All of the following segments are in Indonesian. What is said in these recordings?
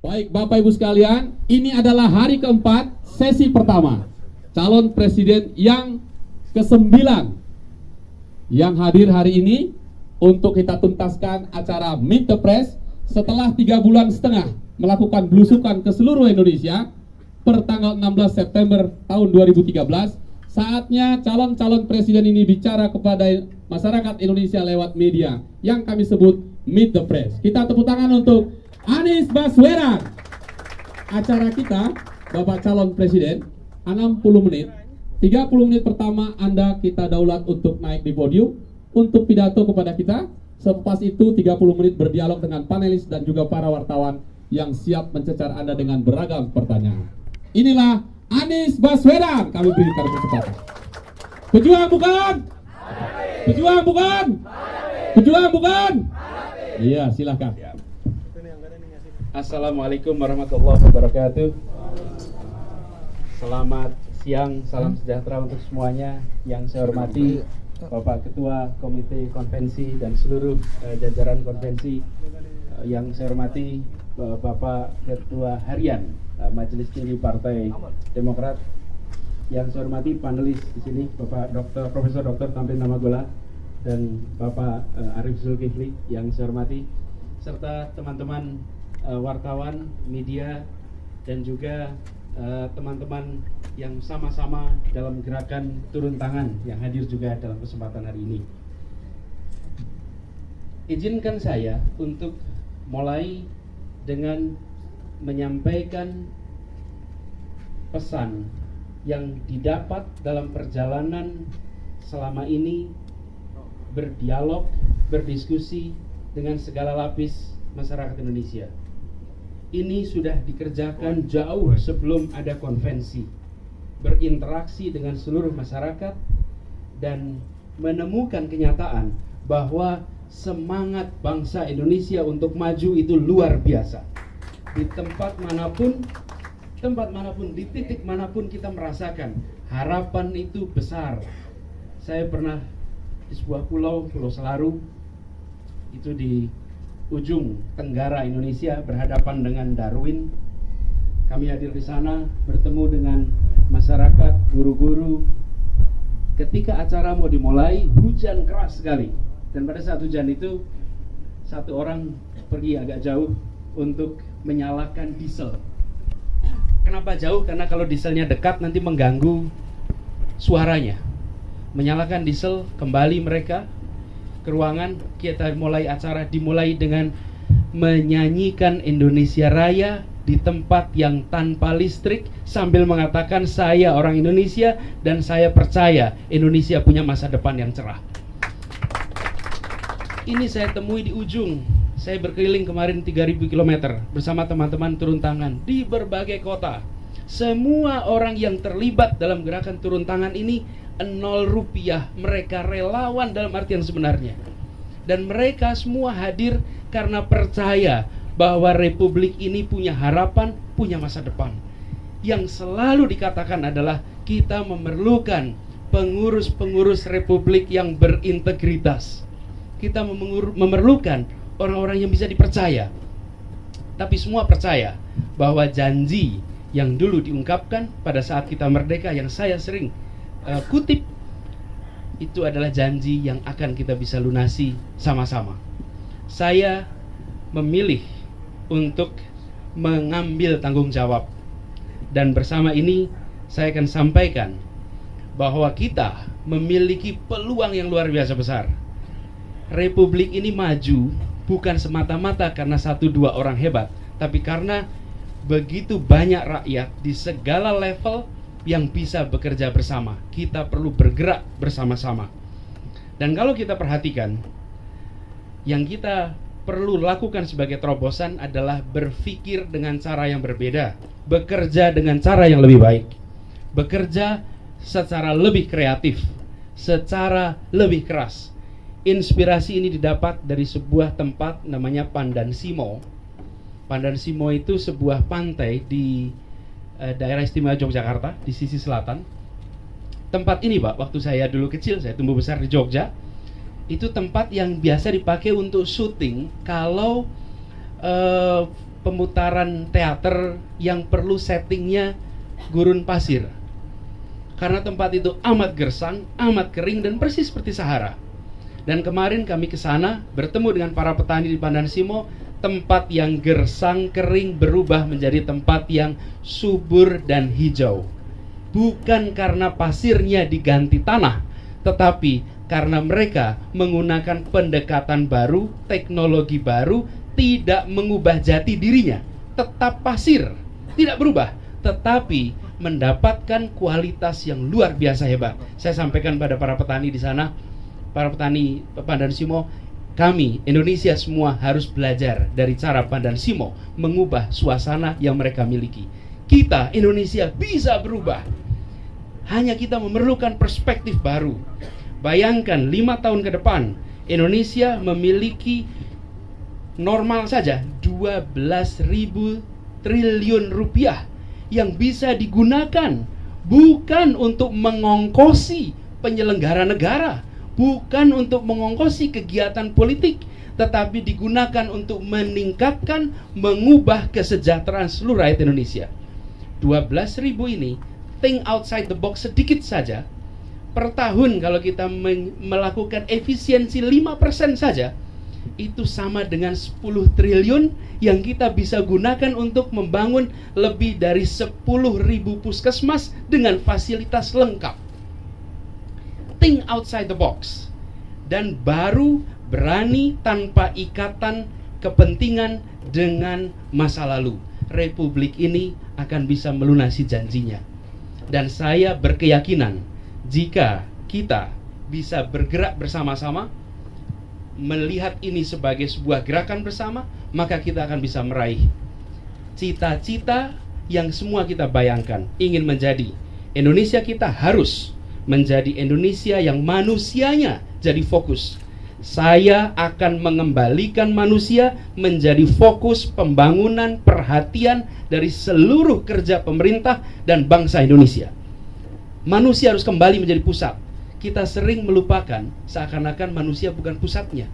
Baik Bapak Ibu sekalian, ini adalah hari keempat sesi pertama calon presiden yang ke-9 yang hadir hari ini untuk kita tuntaskan acara Meet the Press setelah 3,5 bulan melakukan belusukan ke seluruh Indonesia per tanggal 16 September tahun 2013. Saatnya calon-calon presiden ini bicara kepada masyarakat Indonesia lewat media yang kami sebut Meet the Press. Kita tepuk tangan untuk Anies Baswedan. Acara kita, Bapak calon presiden, 60 menit. 30 menit pertama Anda kita daulat untuk naik di podium untuk pidato kepada kita. Selepas itu 30 menit berdialog dengan panelis dan juga para wartawan yang siap mencecar Anda dengan beragam pertanyaan. Inilah Anies Baswedan. Kami berikan kecepatan. Pejuang bukan? Pejuang bukan? Pejuang bukan? Iya, silakan. Assalamualaikum warahmatullahi wabarakatuh. Selamat siang, salam sejahtera untuk semuanya. Yang saya hormati Bapak Ketua Komite Konvensi dan seluruh jajaran konvensi. Yang saya hormati Bapak Ketua Harian Majelis Tinggi Partai Demokrat. Yang saya hormati panelis di sini Bapak Profesor Dr. Tamrin Namagola dan Bapak Arief Zulkifli yang saya hormati, serta teman-teman wartawan, media, dan juga teman-teman yang sama-sama dalam gerakan turun tangan yang hadir juga dalam kesempatan hari ini. Izinkan saya untuk mulai dengan menyampaikan pesan yang didapat dalam perjalanan selama ini berdialog, berdiskusi dengan segala lapis masyarakat Indonesia. Ini sudah dikerjakan jauh sebelum ada konvensi, berinteraksi dengan seluruh masyarakat dan menemukan kenyataan bahwa semangat bangsa Indonesia untuk maju itu luar biasa. Di tempat manapun, di titik manapun kita merasakan harapan itu besar. Saya pernah di sebuah pulau Selaru, itu di ujung tenggara Indonesia berhadapan dengan Darwin. Kami hadir di sana bertemu dengan masyarakat, guru-guru. Ketika acara mau dimulai, hujan keras sekali. Dan pada saat hujan itu, satu orang pergi agak jauh untuk menyalakan diesel. Kenapa jauh? Karena kalau dieselnya dekat nanti mengganggu suaranya. Menyalakan diesel, kembali mereka ke ruangan, kita mulai acara dimulai dengan menyanyikan Indonesia Raya di tempat yang tanpa listrik sambil mengatakan saya orang Indonesia dan saya percaya Indonesia punya masa depan yang cerah. Ini saya temui di ujung. Saya berkeliling kemarin 3.000 km bersama teman-teman turun tangan di berbagai kota. Semua orang yang terlibat dalam gerakan turun tangan ini 0 rupiah, mereka relawan dalam artian sebenarnya. Dan mereka semua hadir karena percaya bahwa republik ini punya harapan, punya masa depan. Yang selalu dikatakan adalah kita memerlukan pengurus-pengurus republik yang berintegritas. Kita memerlukan orang-orang yang bisa dipercaya. Tapi semua percaya bahwa janji yang dulu diungkapkan pada saat kita merdeka, yang saya sering kutip, itu adalah janji yang akan kita bisa lunasi sama-sama. Saya memilih untuk mengambil tanggung jawab, dan bersama ini saya akan sampaikan bahwa kita memiliki peluang yang luar biasa besar. Republik ini maju bukan semata-mata karena 1-2 orang hebat, tapi karena begitu banyak rakyat di segala level yang bisa bekerja bersama. Kita perlu bergerak bersama-sama. Dan kalau kita perhatikan, yang kita perlu lakukan sebagai terobosan adalah berpikir dengan cara yang berbeda, bekerja dengan cara yang lebih baik, bekerja secara lebih kreatif, secara lebih keras. Inspirasi ini didapat dari sebuah tempat namanya Pandansimo. Pandansimo itu sebuah pantai di daerah istimewa Yogyakarta di sisi selatan. Tempat ini Pak, waktu saya dulu kecil, saya tumbuh besar di Jogja, itu tempat yang biasa dipakai untuk syuting kalau pemutaran teater yang perlu settingnya gurun pasir. Karena tempat itu amat gersang, amat kering, dan persis seperti Sahara. Dan kemarin kami ke sana bertemu dengan para petani di Pandan Simo. Tempat yang gersang, kering berubah menjadi tempat yang subur dan hijau. Bukan karena pasirnya diganti tanah, tetapi karena mereka menggunakan pendekatan baru, teknologi baru, tidak mengubah jati dirinya. Tetap pasir, tidak berubah, tetapi mendapatkan kualitas yang luar biasa hebat. Saya sampaikan pada para petani di sana, para petani Pandan Simo, kami Indonesia semua harus belajar dari cara Pandan Simo mengubah suasana yang mereka miliki. Kita Indonesia bisa berubah. Hanya kita memerlukan perspektif baru. Bayangkan 5 tahun ke depan Indonesia memiliki normal saja 12.000 triliun rupiah yang bisa digunakan bukan untuk mengongkosi penyelenggara negara, bukan untuk mengongkosi kegiatan politik, tetapi digunakan untuk meningkatkan, mengubah kesejahteraan seluruh rakyat Indonesia. 12.000 ini, think outside the box sedikit saja. Per tahun kalau kita melakukan efisiensi 5% saja, itu sama dengan 10 triliun yang kita bisa gunakan untuk membangun lebih dari 10.000 puskesmas dengan fasilitas lengkap. Think outside the box, dan baru berani tanpa ikatan kepentingan dengan masa lalu. Republik ini akan bisa melunasi janjinya. Dan saya berkeyakinan jika kita bisa bergerak bersama-sama, melihat ini sebagai sebuah gerakan bersama, maka kita akan bisa meraih cita-cita yang semua kita bayangkan ingin menjadi. Indonesia kita harus menjadi Indonesia yang manusianya jadi fokus. Saya akan mengembalikan manusia menjadi fokus pembangunan perhatian dari seluruh kerja pemerintah dan bangsa Indonesia. Manusia harus kembali menjadi pusat. Kita sering melupakan seakan-akan manusia bukan pusatnya.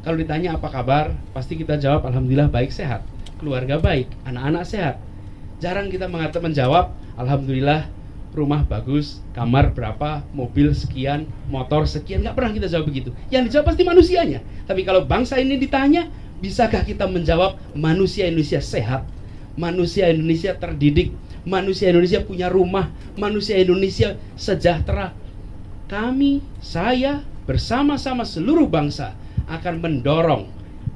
Kalau ditanya apa kabar, pasti kita jawab alhamdulillah baik sehat, keluarga baik, anak-anak sehat. Jarang kita menjawab alhamdulillah rumah bagus, kamar berapa, mobil sekian, motor sekian. Nggak pernah kita jawab begitu. Yang dijawab pasti manusianya. Tapi kalau bangsa ini ditanya, bisakah kita menjawab manusia Indonesia sehat, manusia Indonesia terdidik, manusia Indonesia punya rumah, manusia Indonesia sejahtera? Kami, saya, bersama-sama seluruh bangsa akan mendorong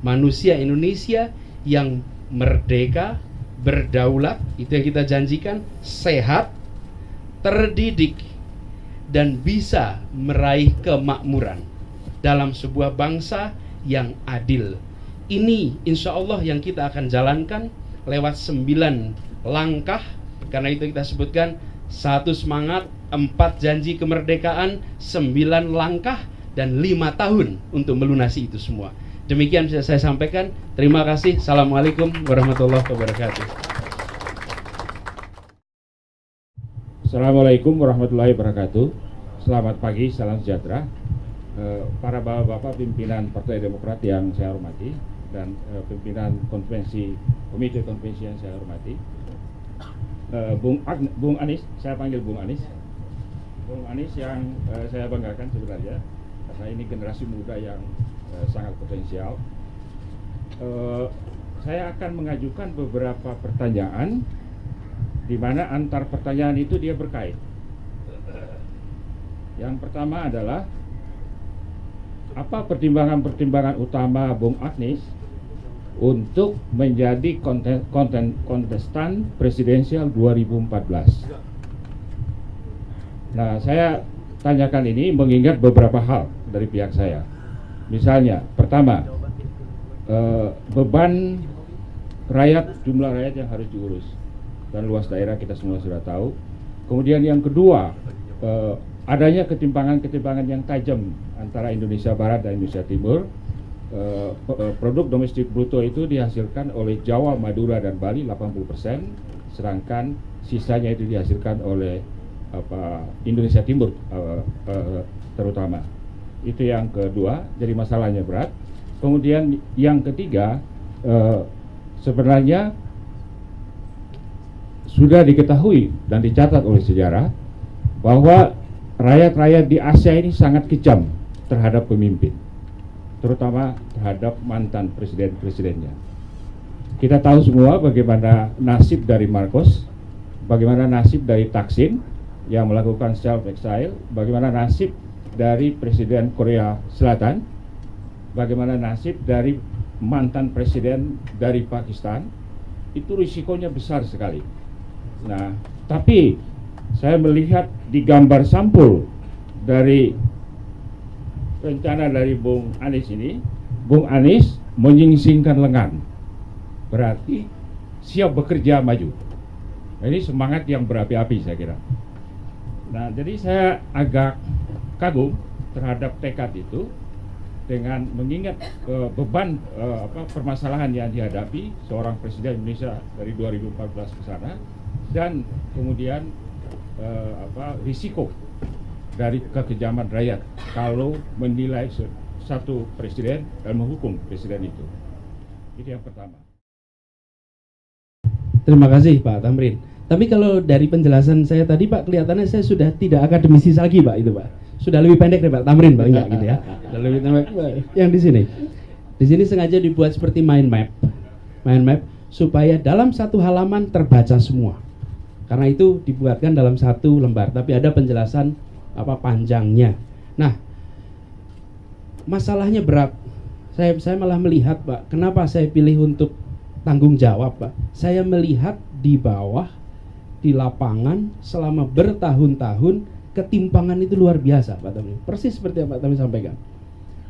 manusia Indonesia yang merdeka, berdaulat, itu yang kita janjikan, sehat, terdidik, dan bisa meraih kemakmuran dalam sebuah bangsa yang adil. Ini insya Allah yang kita akan jalankan lewat 9 langkah. Karena itu kita sebutkan 1 semangat, 4 janji kemerdekaan, 9 langkah, dan 5 tahun untuk melunasi itu semua. Demikian bisa saya sampaikan. Terima kasih. Assalamualaikum warahmatullahi wabarakatuh. Assalamualaikum warahmatullahi wabarakatuh. Selamat pagi, salam sejahtera. Para bapak-bapak pimpinan Partai Demokrat yang saya hormati, dan pimpinan Komite Konvensi yang saya hormati, Bung Anies, saya panggil Bung Anies. Bung Anies yang saya banggakan sebenarnya, karena ini generasi muda yang sangat potensial. Saya akan mengajukan beberapa pertanyaan, di mana antar pertanyaan itu dia berkait. Yang pertama adalah, apa pertimbangan-pertimbangan utama Bung Anies untuk menjadi kontestan presidensial 2014? Nah, saya tanyakan ini mengingat beberapa hal dari pihak saya. Misalnya, pertama, beban rakyat, jumlah rakyat yang harus diurus, dan luas daerah kita semua sudah tahu. Kemudian yang kedua, adanya ketimpangan-ketimpangan yang tajam antara Indonesia Barat dan Indonesia Timur. Produk domestik bruto itu dihasilkan oleh Jawa, Madura, dan Bali 80%, sedangkan sisanya itu dihasilkan oleh Indonesia Timur terutama. Itu yang kedua, jadi masalahnya berat. Kemudian yang ketiga, sebenarnya sudah diketahui dan dicatat oleh sejarah bahwa rakyat-rakyat di Asia ini sangat kejam terhadap pemimpin, terutama terhadap mantan presiden-presidennya. Kita tahu semua bagaimana nasib dari Marcos, bagaimana nasib dari Thaksin yang melakukan self-exile, bagaimana nasib dari Presiden Korea Selatan, bagaimana nasib dari mantan presiden dari Pakistan. Itu risikonya besar sekali. Nah, tapi saya melihat di gambar sampul dari rencana dari Bung Anies ini, Bung Anies menyingsingkan lengan, berarti siap bekerja maju. Nah, ini semangat yang berapi-api saya kira. Nah, jadi saya agak kagum terhadap tekad itu dengan mengingat beban permasalahan yang dihadapi seorang presiden Indonesia dari 2014 ke sana, dan kemudian risiko dari kekejaman rakyat kalau menilai satu presiden dan menghukum presiden itu. Itu yang pertama. Terima kasih Pak Thamrin. Tapi kalau dari penjelasan saya tadi Pak, kelihatannya saya sudah tidak akademisi lagi Pak, itu Pak. Sudah lebih pendek deh Pak Thamrin paling enggak gitu ya. Sudah lebih pendek yang di sini. Di sini sengaja dibuat seperti mind map. Mind map supaya dalam satu halaman terbaca semua. Karena itu dibuatkan dalam satu lembar, tapi ada penjelasan panjangnya. Nah, masalahnya berat. Saya malah melihat Pak, kenapa saya pilih untuk tanggung jawab Pak. Saya melihat di bawah, di lapangan selama bertahun-tahun ketimpangan itu luar biasa Pak Thamrin. Persis seperti yang Pak Thamrin sampaikan.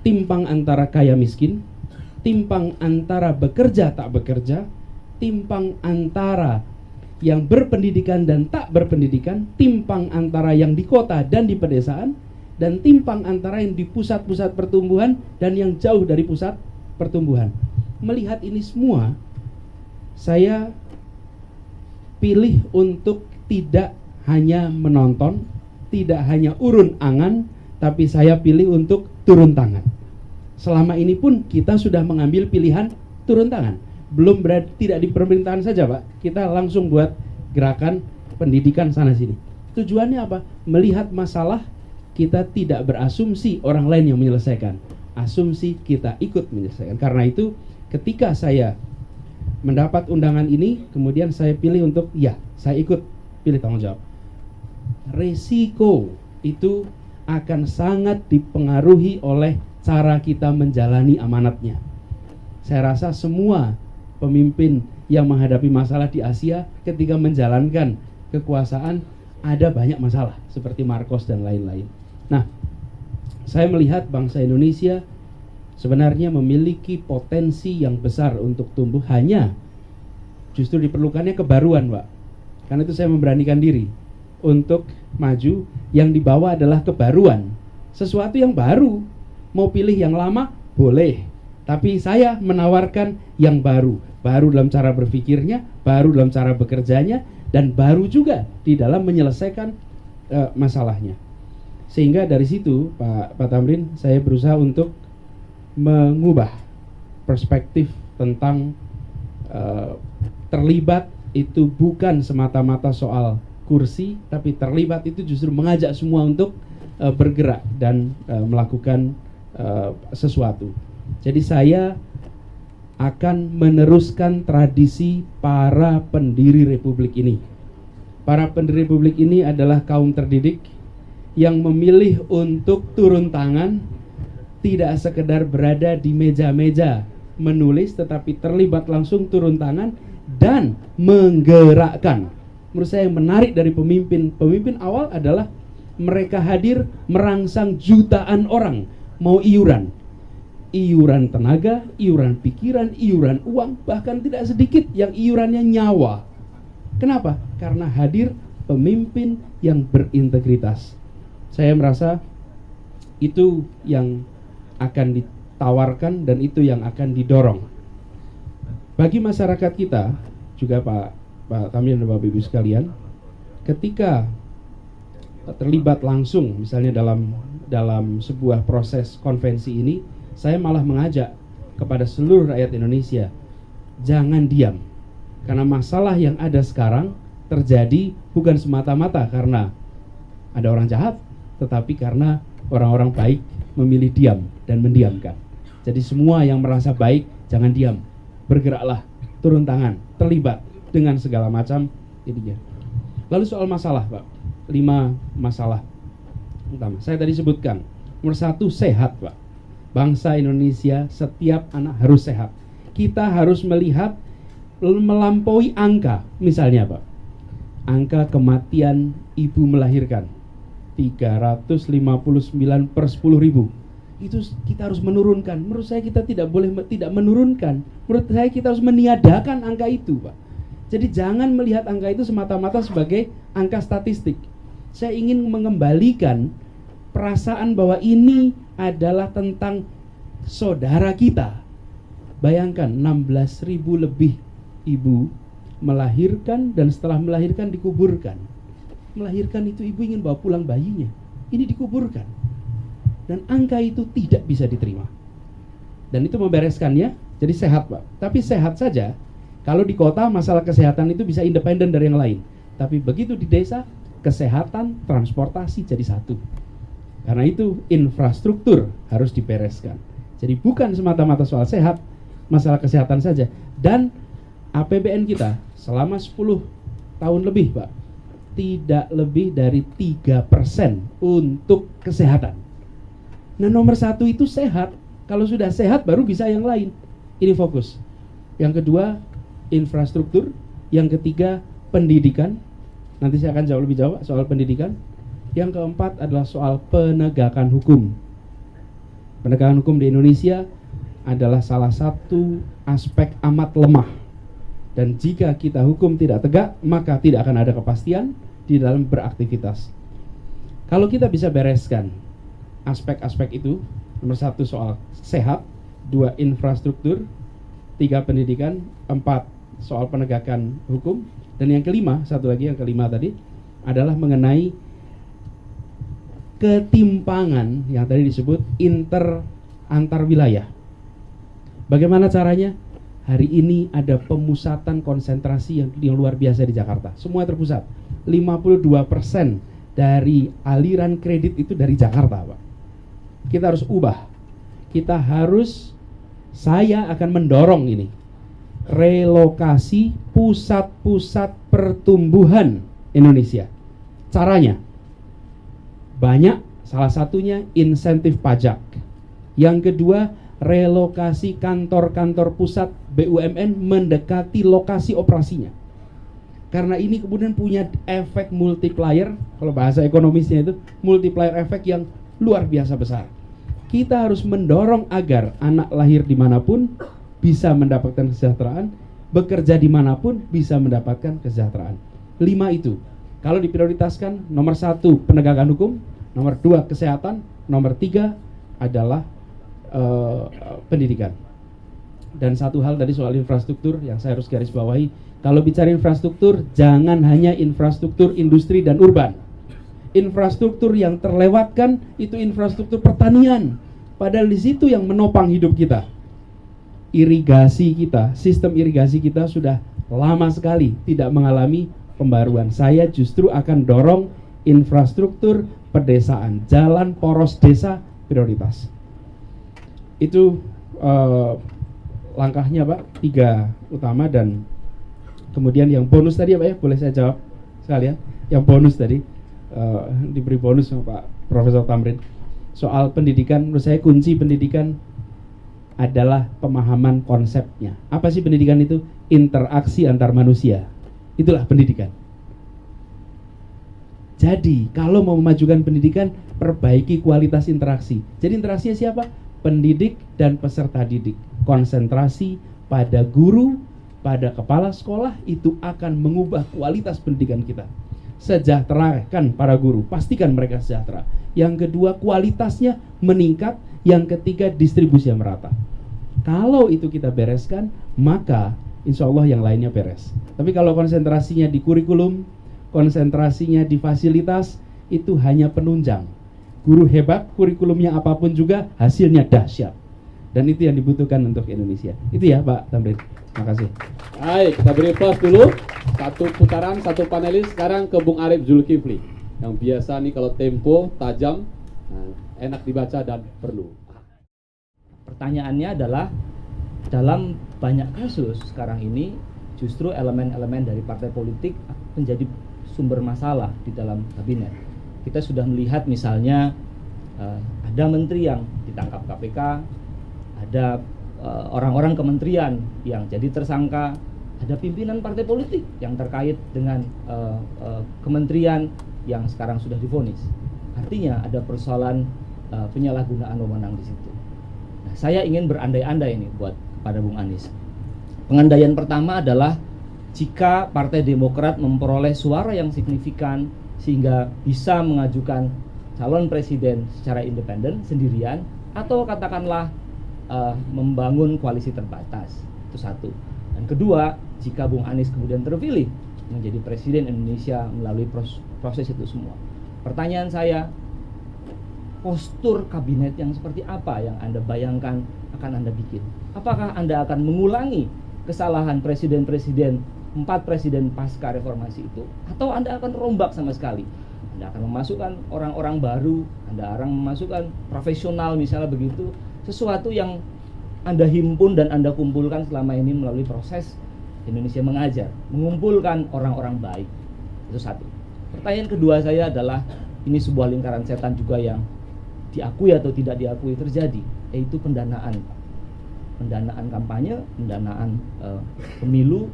Timpang antara kaya miskin, timpang antara bekerja tak bekerja, timpang antara yang berpendidikan dan tak berpendidikan, timpang antara yang di kota dan di pedesaan, dan timpang antara yang di pusat-pusat pertumbuhan dan yang jauh dari pusat pertumbuhan. Melihat ini semua, saya pilih untuk tidak hanya menonton, tidak hanya urun angan, tapi saya pilih untuk turun tangan. Selama ini pun kita sudah mengambil pilihan turun tangan. Belum berada, tidak di pemerintahan saja Pak, kita langsung buat gerakan pendidikan sana sini. Tujuannya apa? Melihat masalah, kita tidak berasumsi orang lain yang menyelesaikan, asumsi kita ikut menyelesaikan. Karena itu ketika saya mendapat undangan ini, kemudian saya pilih untuk saya ikut pilih tanggung jawab. Resiko itu akan sangat dipengaruhi oleh cara kita menjalani amanatnya. Saya rasa semua pemimpin yang menghadapi masalah di Asia ketika menjalankan kekuasaan ada banyak masalah seperti Marcos dan lain-lain. Nah, saya melihat bangsa Indonesia sebenarnya memiliki potensi yang besar untuk tumbuh, hanya justru diperlukannya kebaruan Pak. Karena itu saya memberanikan diri untuk maju. Yang dibawa adalah kebaruan, sesuatu yang baru. Mau pilih yang lama boleh, tapi saya menawarkan yang baru. Baru dalam cara berpikirnya, baru dalam cara bekerjanya, dan baru juga di dalam menyelesaikan masalahnya. Sehingga dari situ Pak Thamrin, saya berusaha untuk mengubah perspektif tentang terlibat itu bukan semata-mata soal kursi, tapi terlibat itu justru mengajak semua untuk bergerak dan melakukan sesuatu. Jadi saya akan meneruskan tradisi para pendiri Republik ini. Para pendiri Republik ini adalah kaum terdidik yang memilih untuk turun tangan, tidak sekedar berada di meja-meja menulis, tetapi terlibat langsung turun tangan dan menggerakkan. Menurut saya yang menarik dari pemimpin awal adalah mereka hadir merangsang jutaan orang mau iuran tenaga, iuran pikiran, iuran uang, bahkan tidak sedikit yang iurannya nyawa. Kenapa? Karena hadir pemimpin yang berintegritas. Saya merasa itu yang akan ditawarkan dan itu yang akan didorong. Bagi masyarakat kita juga Pak Thamrin dan Bapak Ibu sekalian, ketika terlibat langsung misalnya dalam sebuah proses konvensi ini, saya malah mengajak kepada seluruh rakyat Indonesia jangan diam. Karena masalah yang ada sekarang terjadi bukan semata-mata karena ada orang jahat, tetapi karena orang-orang baik memilih diam dan mendiamkan. Jadi semua yang merasa baik, jangan diam. Bergeraklah, turun tangan, terlibat dengan segala macam ininya. Lalu soal masalah, Pak. 5 masalah utama. Saya tadi sebutkan. Nomor 1, sehat, Pak. Bangsa Indonesia, setiap anak harus sehat. Kita harus melihat melampaui angka. Misalnya, Pak, angka kematian ibu melahirkan 359 per 10.000. Itu kita harus menurunkan. Menurut saya kita tidak boleh tidak menurunkan. Menurut saya kita harus meniadakan angka itu, Pak. Jadi jangan melihat angka itu semata-mata sebagai angka statistik. Saya ingin mengembalikan perasaan bahwa ini adalah tentang saudara kita. Bayangkan 16.000 lebih ibu melahirkan dan setelah melahirkan dikuburkan. Melahirkan itu ibu ingin bawa pulang bayinya. Ini dikuburkan. Dan angka itu tidak bisa diterima. Dan itu membereskannya, jadi sehat, Pak. Tapi sehat saja, kalau di kota masalah kesehatan itu bisa independen dari yang lain. Tapi begitu di desa, kesehatan, transportasi jadi satu. Karena itu infrastruktur harus dibereskan. Jadi bukan semata-mata soal sehat, masalah kesehatan saja. Dan APBN kita selama 10 tahun lebih, Pak, tidak lebih dari 3% untuk kesehatan. Nah, nomor 1 itu sehat. Kalau sudah sehat baru bisa yang lain. Ini fokus. Yang kedua, infrastruktur. Yang ketiga, pendidikan. Nanti saya akan jauh lebih jawab soal pendidikan. Yang keempat adalah soal penegakan hukum. Penegakan hukum di Indonesia adalah salah satu aspek amat lemah. Dan jika kita hukum tidak tegak, maka tidak akan ada kepastian di dalam beraktivitas. Kalau kita bisa bereskan aspek-aspek itu, nomor 1 soal sehat, 2 infrastruktur, 3 pendidikan, 4 soal penegakan hukum, dan yang kelima, satu lagi yang kelima tadi adalah mengenai ketimpangan yang tadi disebut antar wilayah. Bagaimana caranya? Hari ini ada pemusatan konsentrasi yang luar biasa di Jakarta. Semua terpusat. 52% dari aliran kredit itu dari Jakarta, Pak. Kita harus ubah. Saya akan mendorong ini. Relokasi pusat-pusat pertumbuhan Indonesia. Caranya banyak, salah satunya insentif pajak. Yang kedua, relokasi kantor-kantor pusat BUMN mendekati lokasi operasinya. Karena ini kemudian punya efek multiplier, kalau bahasa ekonomisnya itu multiplier efek yang luar biasa besar. Kita harus mendorong agar anak lahir dimanapun bisa mendapatkan kesejahteraan, bekerja dimanapun bisa mendapatkan kesejahteraan. 5 itu, kalau diprioritaskan, nomor 1 penegakan hukum, nomor 2 kesehatan, nomor 3 adalah pendidikan. Dan satu hal tadi soal infrastruktur yang saya harus garis bawahi, kalau bicara infrastruktur, jangan hanya infrastruktur industri dan urban. Infrastruktur yang terlewatkan itu infrastruktur pertanian, padahal di situ yang menopang hidup kita. Irigasi kita, sistem irigasi kita sudah lama sekali tidak mengalami pembaruan. Saya justru akan dorong infrastruktur pedesaan, jalan poros desa prioritas. Itu langkahnya, Pak, 3 utama. Dan kemudian yang bonus tadi, Pak, ya, boleh saya jawab sekalian. Yang bonus tadi diberi bonus sama Pak Profesor Tamrin soal pendidikan. Menurut saya kunci pendidikan adalah pemahaman konsepnya. Apa sih pendidikan itu? Interaksi antar manusia. Itulah pendidikan. Jadi kalau mau memajukan pendidikan, perbaiki kualitas interaksi. Jadi interaksinya siapa? Pendidik dan peserta didik. Konsentrasi pada guru, pada kepala sekolah, itu akan mengubah kualitas pendidikan kita. Sejahterakan para guru, pastikan mereka sejahtera. Yang kedua, kualitasnya meningkat. Yang ketiga, distribusi yang merata. Kalau itu kita bereskan, maka insya Allah yang lainnya beres. Tapi kalau konsentrasinya di kurikulum, konsentrasinya di fasilitas, itu hanya penunjang. Guru hebat, kurikulumnya apapun juga, hasilnya dahsyat. Dan itu yang dibutuhkan untuk Indonesia. Itu ya Pak Tamrin. Terima kasih. Baik, kita beri plus dulu. Satu putaran, satu panelis. Sekarang ke Bung Arif Zulkifli. Yang biasa nih kalau tempo tajam, enak dibaca dan perlu. Pertanyaannya adalah, dalam banyak kasus sekarang ini justru elemen-elemen dari partai politik menjadi sumber masalah di dalam kabinet. Kita sudah melihat misalnya ada menteri yang ditangkap KPK, ada orang-orang kementerian yang jadi tersangka, ada pimpinan partai politik yang terkait dengan kementerian yang sekarang sudah divonis. Artinya ada persoalan penyalahgunaan wewenang di situ. Nah, saya ingin berandai-andai ini buat kepada Bung Anies. Pengandaian pertama adalah jika Partai Demokrat memperoleh suara yang signifikan sehingga bisa mengajukan calon presiden secara independen sendirian, atau katakanlah membangun koalisi terbatas. Itu satu. Dan kedua, jika Bung Anies kemudian terpilih menjadi presiden Indonesia melalui proses itu semua. Pertanyaan saya, postur kabinet yang seperti apa yang Anda bayangkan akan Anda bikin? Apakah Anda akan mengulangi kesalahan presiden-presiden, 4 presiden pasca reformasi itu, atau Anda akan rombak sama sekali? Anda akan memasukkan orang-orang baru, Anda akan memasukkan profesional misalnya begitu, sesuatu yang Anda himpun dan Anda kumpulkan selama ini melalui proses Indonesia Mengajar, mengumpulkan orang-orang baik. Itu satu. Pertanyaan kedua saya adalah, ini sebuah lingkaran setan juga yang diakui atau tidak diakui terjadi, yaitu pendanaan. Pendanaan kampanye, pendanaan pemilu,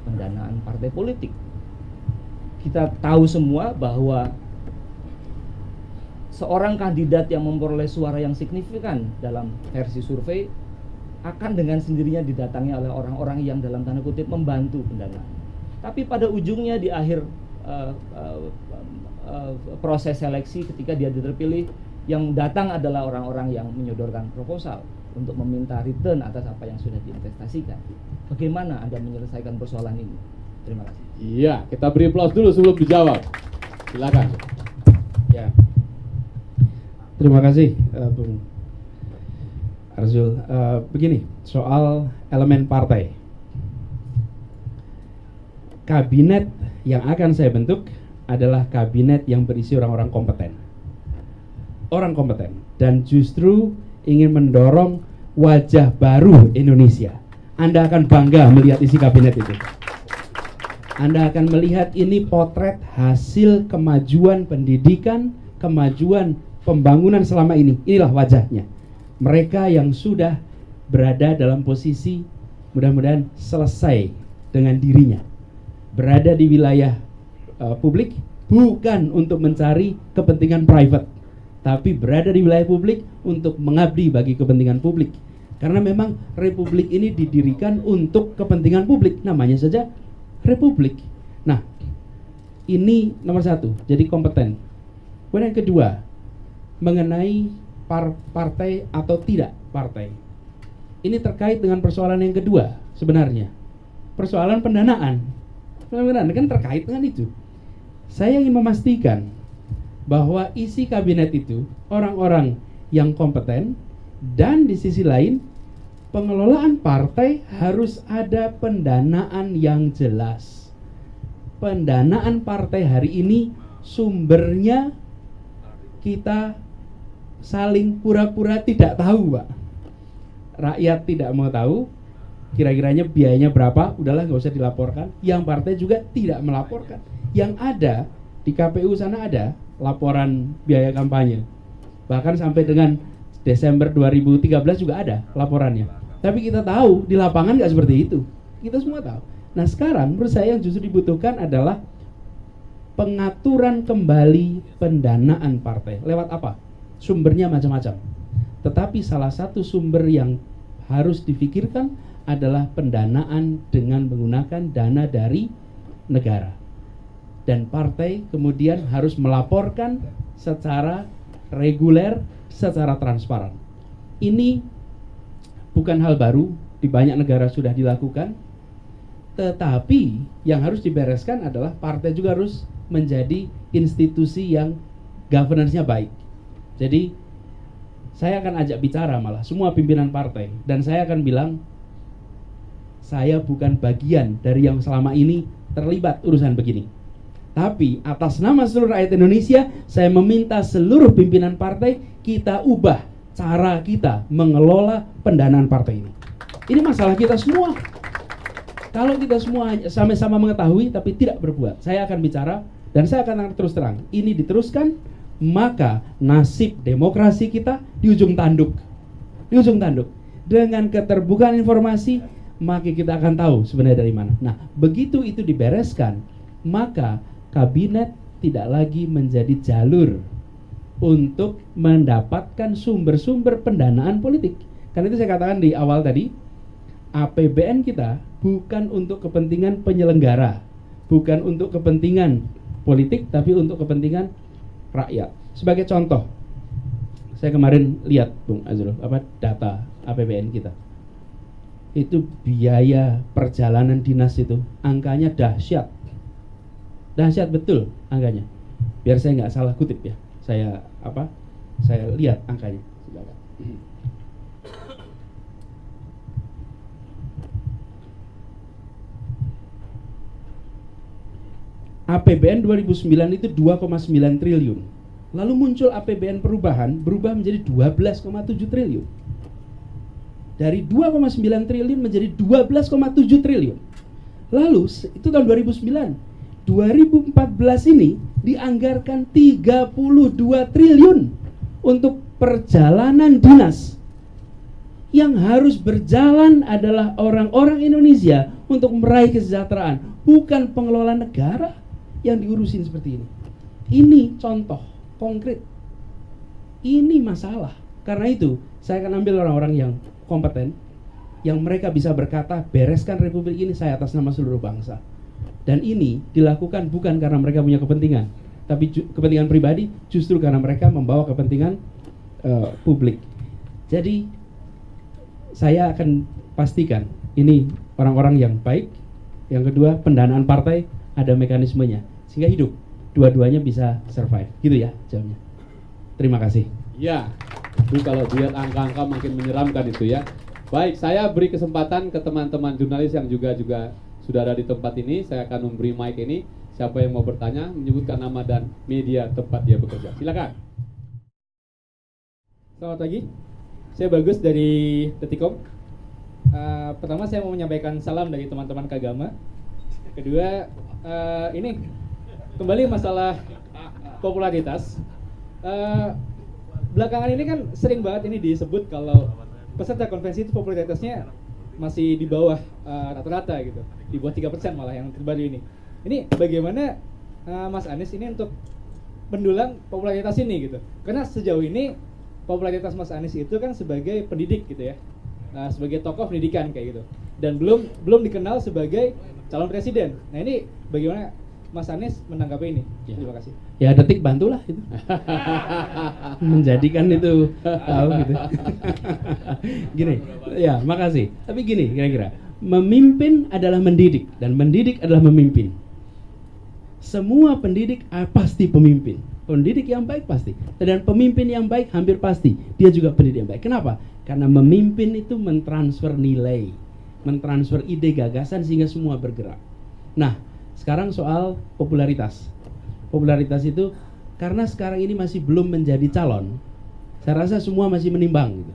pendanaan partai politik. Kita tahu semua bahwa seorang kandidat yang memperoleh suara yang signifikan dalam versi survei akan dengan sendirinya didatangi oleh orang-orang yang dalam tanda kutip membantu pendanaan. Tapi pada ujungnya di akhir proses seleksi ketika dia terpilih, yang datang adalah orang-orang yang menyodorkan proposal untuk meminta return atas apa yang sudah diinvestasikan. Bagaimana Anda menyelesaikan persoalan ini? Terima kasih. Iya, kita beri aplaus dulu sebelum dijawab. Silakan. Ya. Terima kasih Bung Arzul. Begini, soal elemen partai. Kabinet yang akan saya bentuk adalah kabinet yang berisi orang-orang kompeten. Orang kompeten, dan justru ingin mendorong wajah baru Indonesia. Anda akan bangga melihat isi kabinet itu. Anda akan melihat ini potret hasil kemajuan pendidikan, kemajuan pembangunan selama ini. Inilah wajahnya. Mereka yang sudah berada dalam posisi mudah-mudahan selesai dengan dirinya, berada di wilayah publik bukan untuk mencari kepentingan private, tapi berada di wilayah publik untuk mengabdi bagi kepentingan publik. Karena memang republik ini didirikan untuk kepentingan publik, namanya saja republik. Nah, ini nomor satu, jadi kompeten. Kemudian yang kedua, mengenai partai atau tidak partai. Ini terkait dengan persoalan yang kedua sebenarnya, persoalan pendanaan. Pendanaan kan terkait dengan itu. Saya ingin memastikan bahwa isi kabinet itu orang-orang yang kompeten, dan di sisi lain pengelolaan partai harus ada pendanaan yang jelas. Pendanaan partai hari ini sumbernya kita saling pura-pura tidak tahu, Pak. Rakyat tidak mau tahu kira-kiranya biayanya berapa, udahlah nggak usah dilaporkan. Yang partai juga tidak melaporkan. Yang ada di KPU sana ada laporan biaya kampanye. Bahkan sampai dengan Desember 2013 juga ada laporannya. Tapi kita tahu di lapangan nggak seperti itu. Kita semua tahu. Nah sekarang menurut saya yang justru dibutuhkan adalah pengaturan kembali pendanaan partai. Lewat apa? Sumbernya macam-macam. Tetapi salah satu sumber yang harus difikirkan adalah pendanaan dengan menggunakan dana dari negara. Dan partai kemudian harus melaporkan secara reguler, secara transparan. Ini bukan hal baru, di banyak negara sudah dilakukan. Tetapi yang harus dibereskan adalah partai juga harus menjadi institusi yang governance-nya baik. Jadi saya akan ajak bicara malah semua pimpinan partai, dan saya akan bilang, saya bukan bagian dari yang selama ini terlibat urusan begini. Tapi atas nama seluruh rakyat Indonesia, saya meminta seluruh pimpinan partai kita ubah cara kita mengelola pendanaan partai ini. Ini masalah kita semua. Kalau kita semua sama-sama mengetahui tapi tidak berbuat, saya akan bicara dan saya akan terus terang. Ini diteruskan, maka nasib demokrasi kita di ujung tanduk. Di ujung tanduk. Dengan keterbukaan informasi, maka kita akan tahu sebenarnya dari mana. Nah, begitu itu dibereskan, maka kabinet tidak lagi menjadi jalur untuk mendapatkan sumber-sumber pendanaan politik. Karena itu saya katakan di awal tadi, APBN kita bukan untuk kepentingan penyelenggara, bukan untuk kepentingan politik, tapi untuk kepentingan rakyat. Sebagai contoh, saya kemarin lihat Bung Azrul, data APBN kita. Itu biaya perjalanan dinas itu angkanya dahsyat. Dahsyat betul angkanya. Biar saya nggak salah kutip ya. Saya lihat angkanya. APBN 2009 itu 2,9 triliun. Lalu muncul APBN perubahan, berubah menjadi 12,7 triliun. Dari 2,9 triliun menjadi 12,7 triliun. Lalu itu tahun 2009. 2014 ini dianggarkan 32 triliun untuk perjalanan dinas. Yang harus berjalan adalah orang-orang Indonesia untuk meraih kesejahteraan, bukan pengelola negara yang diurusin seperti ini. Ini contoh konkret. Ini masalah. Karena itu, saya akan ambil orang-orang yang kompeten, yang mereka bisa berkata, bereskan republik ini saya atas nama seluruh bangsa. Dan ini dilakukan bukan karena mereka punya kepentingan, tapi kepentingan pribadi, justru karena mereka membawa kepentingan publik. Jadi saya akan pastikan ini orang-orang yang baik. Yang kedua, pendanaan partai ada mekanismenya sehingga hidup, dua-duanya bisa survive. Gitu ya jawabnya. Terima kasih. Ya, itu kalau dilihat angka-angka makin menyeramkan itu ya. Baik, saya beri kesempatan ke teman-teman jurnalis yang juga sudah ada di tempat ini. Saya akan memberi mic ini. Siapa yang mau bertanya, menyebutkan nama dan media tempat dia bekerja. Silakan. Selamat pagi, saya Bagus dari Detikom. Pertama saya mau menyampaikan salam dari teman-teman Kagama. Kedua, ini kembali masalah popularitas. Belakangan ini kan sering banget ini disebut kalau peserta konvensi itu popularitasnya masih di bawah rata-rata gitu, di bawah 3% malah yang terbaru ini. Ini bagaimana Mas Anies ini untuk mendulang popularitas ini gitu? Karena sejauh ini popularitas Mas Anies itu kan sebagai pendidik gitu ya, sebagai tokoh pendidikan kayak gitu, dan belum dikenal sebagai calon presiden. Nah ini bagaimana Mas Anies menanggapi ini? Ya. Terima kasih. Ya Detik bantulah itu menjadikan itu tahu gitu. Gini, ya makasih. Tapi gini kira-kira, memimpin adalah mendidik dan mendidik adalah memimpin. Semua pendidik pasti pemimpin. Pendidik yang baik pasti, dan pemimpin yang baik hampir pasti dia juga pendidik yang baik. Kenapa? Karena memimpin itu mentransfer nilai, mentransfer ide gagasan sehingga semua bergerak. Nah, sekarang soal popularitas. Popularitas itu karena sekarang ini masih belum menjadi calon. Saya rasa semua masih menimbang gitu.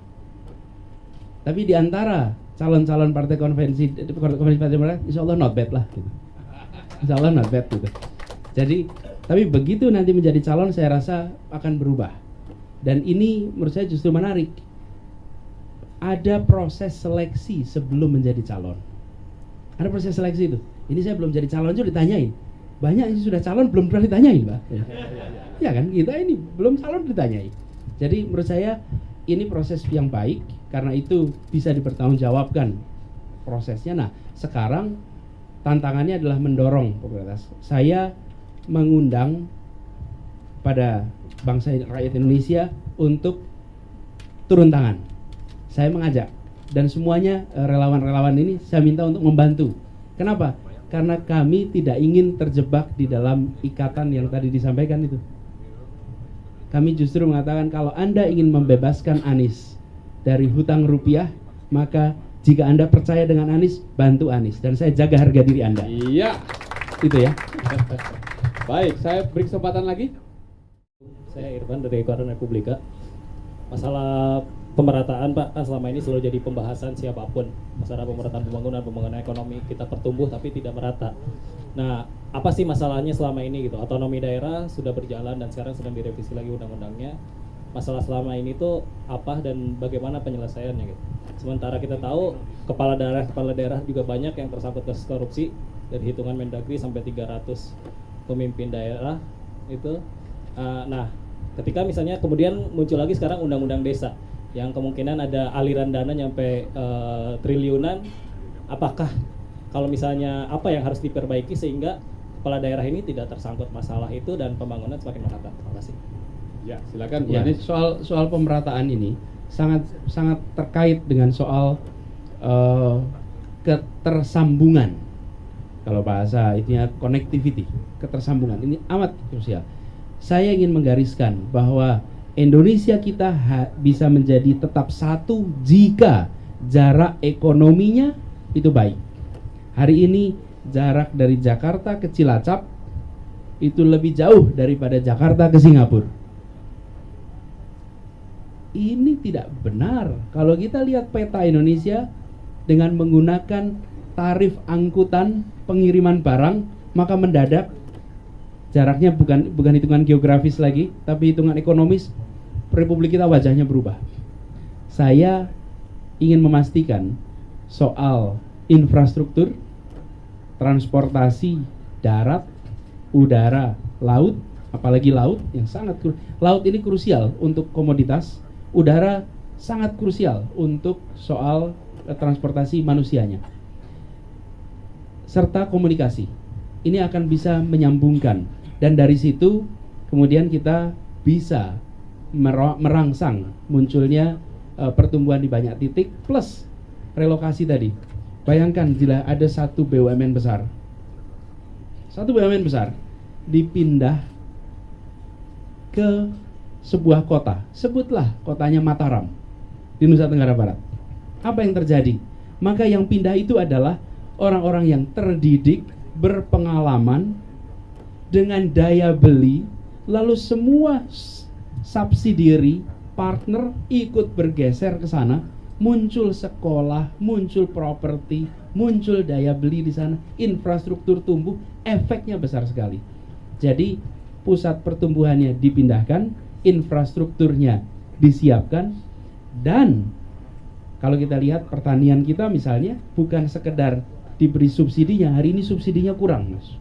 Tapi di antara calon-calon partai konvensi partai demokrat, insya Allah not bad lah gitu. Insya Allah not bad gitu. Jadi, tapi begitu nanti menjadi calon saya rasa akan berubah. Dan ini menurut saya justru menarik. Ada proses seleksi sebelum menjadi calon. Ada proses seleksi itu. Ini saya belum jadi calon juga ditanyain. Banyak yang sudah calon belum pernah ditanyain, Pak. Ya kan, kita ini belum calon ditanyain. Jadi menurut saya ini proses yang baik, karena itu bisa dipertanggungjawabkan prosesnya. Nah, sekarang tantangannya adalah mendorong popularitas. Saya mengundang pada bangsa rakyat Indonesia untuk turun tangan. Saya mengajak, dan semuanya relawan-relawan ini saya minta untuk membantu. Kenapa? Karena kami tidak ingin terjebak di dalam ikatan yang tadi disampaikan itu. kami justru mengatakan kalau Anda ingin membebaskan Anies dari hutang rupiah, maka jika Anda percaya dengan Anies, bantu Anies, dan saya jaga harga diri Anda. Iya. Itu ya. Baik, saya beri kesempatan lagi. Saya Irfan dari Ekuador Republika. Masalah pemerataan Pak, kan selama ini selalu jadi pembahasan siapapun. Masalah pemerataan pembangunan ekonomi, kita pertumbuh tapi tidak merata. Nah, apa sih masalahnya selama ini gitu? Otonomi daerah sudah berjalan dan sekarang sedang direvisi lagi undang-undangnya. Masalah selama ini tuh apa dan bagaimana penyelesaiannya gitu? Sementara kita tahu kepala daerah juga banyak yang tersangkut kasus korupsi, dari hitungan Mendagri sampai 300 pemimpin daerah itu. Nah, ketika misalnya kemudian muncul lagi sekarang undang-undang desa yang kemungkinan ada aliran dana nyampe triliunan, apakah kalau misalnya apa yang harus diperbaiki sehingga kepala daerah ini tidak tersangkut masalah itu dan pembangunan semakin merata? Terima kasih. Ya, silakan. Ya, Bu Anies. soal pemerataan ini sangat terkait dengan soal ketersambungan. Kalau bahasa itunya connectivity, ketersambungan ini amat krusial. Saya ingin menggariskan bahwa Indonesia kita bisa menjadi tetap satu jika jarak ekonominya itu baik. Hari ini jarak dari Jakarta ke Cilacap itu lebih jauh daripada Jakarta ke Singapura. Ini tidak benar. Kalau kita lihat peta Indonesia dengan menggunakan tarif angkutan pengiriman barang, maka mendadak jaraknya bukan hitungan geografis lagi, tapi hitungan ekonomis. Republik kita wajahnya berubah. Saya ingin memastikan soal infrastruktur, transportasi darat, udara, laut, apalagi laut yang laut ini krusial untuk komoditas, udara sangat krusial untuk soal transportasi manusianya, serta komunikasi. Ini akan bisa menyambungkan, dan dari situ kemudian kita bisa merangsang munculnya pertumbuhan di banyak titik plus relokasi tadi. Bayangkan jika ada satu BUMN besar dipindah ke sebuah kota, sebutlah kotanya Mataram di Nusa Tenggara Barat. Apa yang terjadi? Maka yang pindah itu adalah orang-orang yang terdidik, berpengalaman, dengan daya beli, lalu semua subsidiary partner ikut bergeser ke sana, muncul sekolah, muncul properti, muncul daya beli di sana, infrastruktur tumbuh, efeknya besar sekali. Jadi pusat pertumbuhannya dipindahkan, infrastrukturnya disiapkan, dan kalau kita lihat pertanian kita misalnya bukan sekedar diberi subsidinya, hari ini subsidinya kurang, Mas.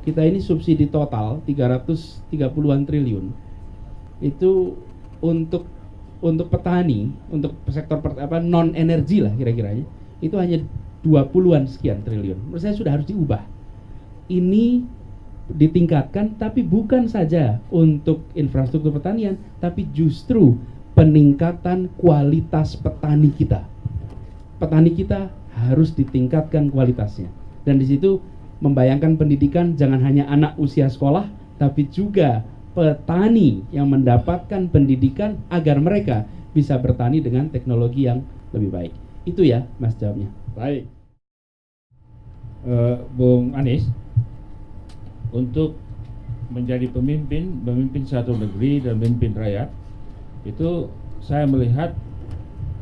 Kita ini subsidi total 330-an triliun. Itu untuk petani, untuk sektor non energi lah kira-kiranya, itu hanya 20-an sekian triliun. Menurut saya sudah harus diubah. Ini ditingkatkan, tapi bukan saja untuk infrastruktur pertanian, tapi justru peningkatan kualitas petani kita. Petani kita harus ditingkatkan kualitasnya, dan di situ membayangkan pendidikan jangan hanya anak usia sekolah, tapi juga petani yang mendapatkan pendidikan agar mereka bisa bertani dengan teknologi yang lebih baik. Itu ya, Mas, jawabnya. Baik. Bung Anies, untuk menjadi pemimpin satu negeri dan pemimpin rakyat, itu saya melihat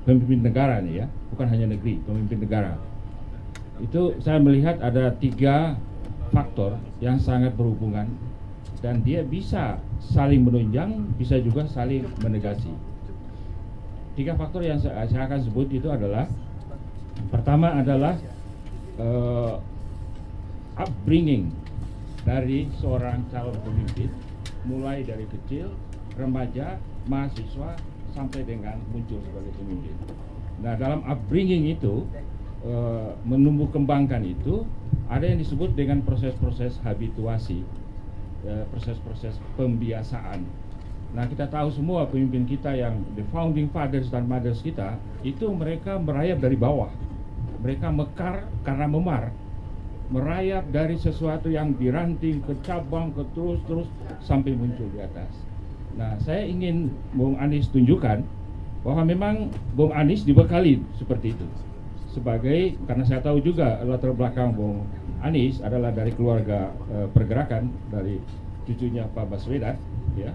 pemimpin negara nih ya, bukan hanya negeri, pemimpin negara. Itu saya melihat ada 3 faktor yang sangat berhubungan, dan dia bisa saling menunjang, bisa juga saling menegasi. 3 faktor yang saya akan sebut itu adalah, pertama adalah upbringing dari seorang calon pemimpin, mulai dari kecil, remaja, mahasiswa, sampai dengan muncul sebagai pemimpin. Nah, dalam upbringing itu, menumbuh kembangkan itu, ada yang disebut dengan proses-proses habituasi, proses-proses pembiasaan. Nah, kita tahu semua pemimpin kita yang the founding fathers dan mothers kita, itu mereka merayap dari bawah. Mereka mekar karena memar, merayap dari sesuatu yang diranting ke cabang, ke terus sampai muncul di atas. Nah, saya ingin Bung Anies tunjukkan bahwa memang Bung Anies dibekali seperti itu. Sebagai, karena saya tahu juga latar belakang Bung Anies adalah dari keluarga pergerakan, dari cucunya Pak Baswedan, ya.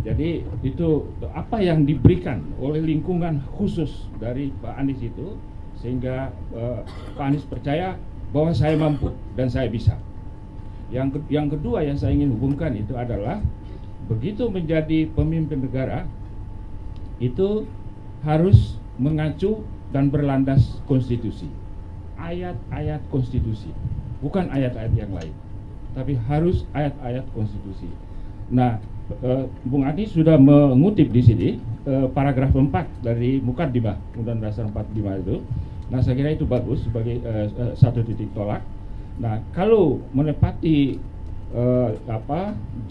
Jadi itu apa yang diberikan oleh lingkungan khusus dari Pak Anies itu, sehingga Pak Anies percaya bahwa saya mampu dan saya bisa. Yang kedua yang saya ingin hubungkan itu adalah begitu menjadi pemimpin negara itu harus mengacu dan berlandas konstitusi, ayat-ayat konstitusi, bukan ayat-ayat yang lain, tapi harus ayat-ayat konstitusi. Nah, Bung Anies sudah mengutip di sini paragraf 4 dari Mukaddimah Undang-Undang Dasar 45 itu. Nah, saya kira itu bagus sebagai satu titik tolak. Nah, kalau menepati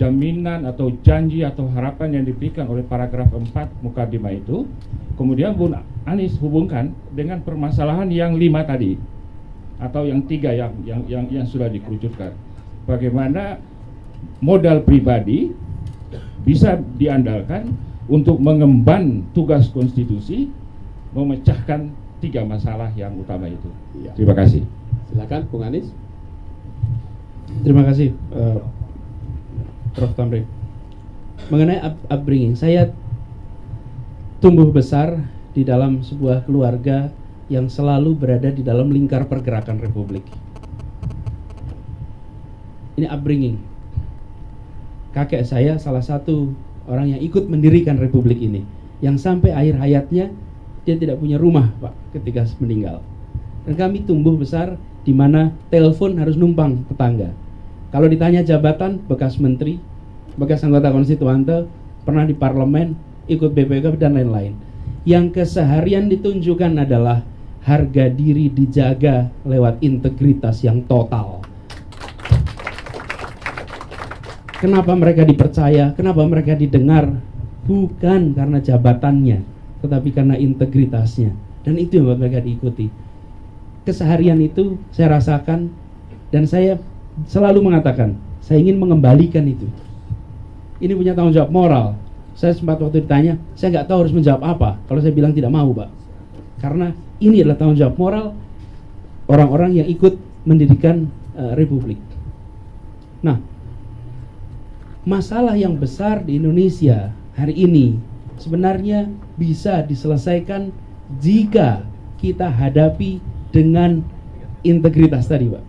jaminan atau janji atau harapan yang diberikan oleh paragraf 4 Mukaddimah itu, kemudian Bung Anies hubungkan dengan permasalahan yang 5 tadi atau yang 3 yang sudah dikerucutkan. Bagaimana modal pribadi bisa diandalkan untuk mengemban tugas konstitusi, memecahkan 3 masalah yang utama itu. Ya. Terima kasih. Silakan Bung Anies. Terima kasih Prof. Tamrin. Mengenai upbringing, saya tumbuh besar di dalam sebuah keluarga yang selalu berada di dalam lingkar pergerakan Republik. Ini upbringing. Kakek saya salah satu orang yang ikut mendirikan Republik ini, yang sampai akhir hayatnya dia tidak punya rumah, Pak, ketika meninggal. Dan kami tumbuh besar di mana telepon harus numpang tetangga. Kalau ditanya jabatan, bekas menteri, bekas anggota konstituante, pernah di parlemen, ikut BPK dan lain-lain. Yang keseharian ditunjukkan adalah harga diri dijaga lewat integritas yang total. Kenapa mereka dipercaya? Kenapa mereka didengar? Bukan karena jabatannya, tetapi karena integritasnya. Dan itu yang membuat mereka diikuti. Keseharian itu saya rasakan, dan saya selalu mengatakan saya ingin mengembalikan itu. Ini punya tanggung jawab moral. Saya sempat waktu ditanya, saya nggak tahu harus menjawab apa kalau saya bilang tidak mau, Pak. Karena ini adalah tanggung jawab moral orang-orang yang ikut mendirikan Republik. Nah, masalah yang besar di Indonesia hari ini sebenarnya bisa diselesaikan jika kita hadapi dengan integritas tadi, Pak.